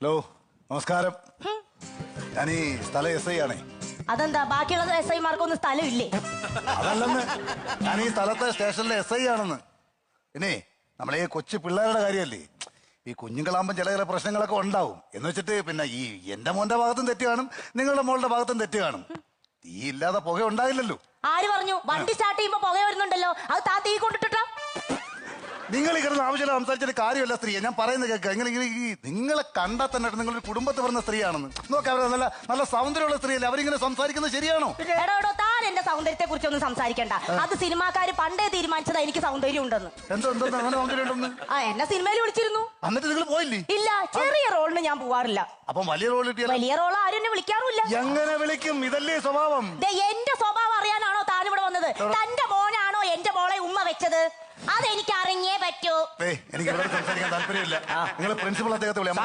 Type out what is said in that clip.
Hello, നമസ്കാരം. ഞാൻ ഈ സ്ഥലം SI ആണേ. അതെന്താ ബാക്കിയുള്ള SI മാർക്കൊന്നും സ്ഥലമില്ലേ? അതല്ലെന്ന്, ഞാൻ ഈ സ്ഥലത്തെ സ്റ്റേഷനിലെ SI ആണെന്ന്. പിന്നെ നമ്മളെ ഈ കൊച്ചു പിള്ളേരുടെ കാര്യമല്ലേ, ഈ കുഞ്ഞുങ്ങളാകുമ്പോൾ ചില പ്രശ്നങ്ങളൊക്കെ ഉണ്ടാവും. എന്ന് വെച്ചിട്ട് പിന്നെ ഈ എന്റെ മോന്റെ ഭാഗത്തും തെറ്റ് കാണും, നിങ്ങളുടെ മോളുടെ ഭാഗത്തും തെറ്റ് കാണും. തീ ഇല്ലാതെ പുക ഉണ്ടാകില്ലല്ലോ. ആര് പറഞ്ഞു? വണ്ടി സ്റ്റാർട്ട് ചെയ്യുമ്പോ പുക വരുന്നുണ്ടല്ലോ, അത് താ തീ കൊണ്ടിട്ടാ. നിങ്ങൾ ഈ കിടന്ന് ആവശ്യമില്ല സംസാരിച്ചിട്ട് കാര്യമല്ല. സ്ത്രീയെ ഞാൻ പറയുന്നത് കേൾക്കുക. നിങ്ങളെ കണ്ടാൽ തന്നെ നിങ്ങളൊരു കുടുംബത്തിൽ പറഞ്ഞ സ്ത്രീയാണെന്ന് നോക്കാം. അവരെ നല്ല നല്ല സൗന്ദര്യമുള്ള സ്ത്രീയല്ലേ, അവരിങ്ങനെ സംസാരിക്കുന്നത് ശരിയാണോ? എടോ താൻ എന്റെ സൗന്ദര്യത്തെ കുറിച്ചൊന്നും സംസാരിക്കണ്ട. അത് സിനിമാക്കാര് പണ്ടേ തീരുമാനിച്ചതാ എനിക്ക് സൗന്ദര്യം ഉണ്ടെന്ന്. എന്തോ അങ്ങനെ സൗന്ദര്യം ഉണ്ടെന്ന്? എന്നെ സിനിമയിൽ വിളിച്ചിരുന്നു. എന്നിട്ട് നിങ്ങൾ പോയില്ലേ? ഇല്ല, ചെറിയ റോളിന് ഞാൻ പോവാറില്ല. അപ്പം വലിയ റോൾ കിട്ടിയാൽ? വലിയ റോൾ ആരും എന്നെ വിളിക്കാറുമില്ല. എങ്ങനെ വിളിക്കും? ഇതല്ലേ സ്വഭാവം. എന്റെ സ്വഭാവം അറിയാനാണോ താൻ ഇവിടെ വന്നത്? തന്റെ മോനാണോ എന്റെ മോളെ ഉമ്മ വെച്ചത്? അതെനിക്ക് അറിഞ്ഞേ പറ്റൂ. എനിക്ക് ഇവിടെ സംസാരിക്കാൻ താല്പര്യമില്ല. നിങ്ങൾ പ്രിൻസിപ്പൾ അദ്ദേഹത്തെ വിളിയാം.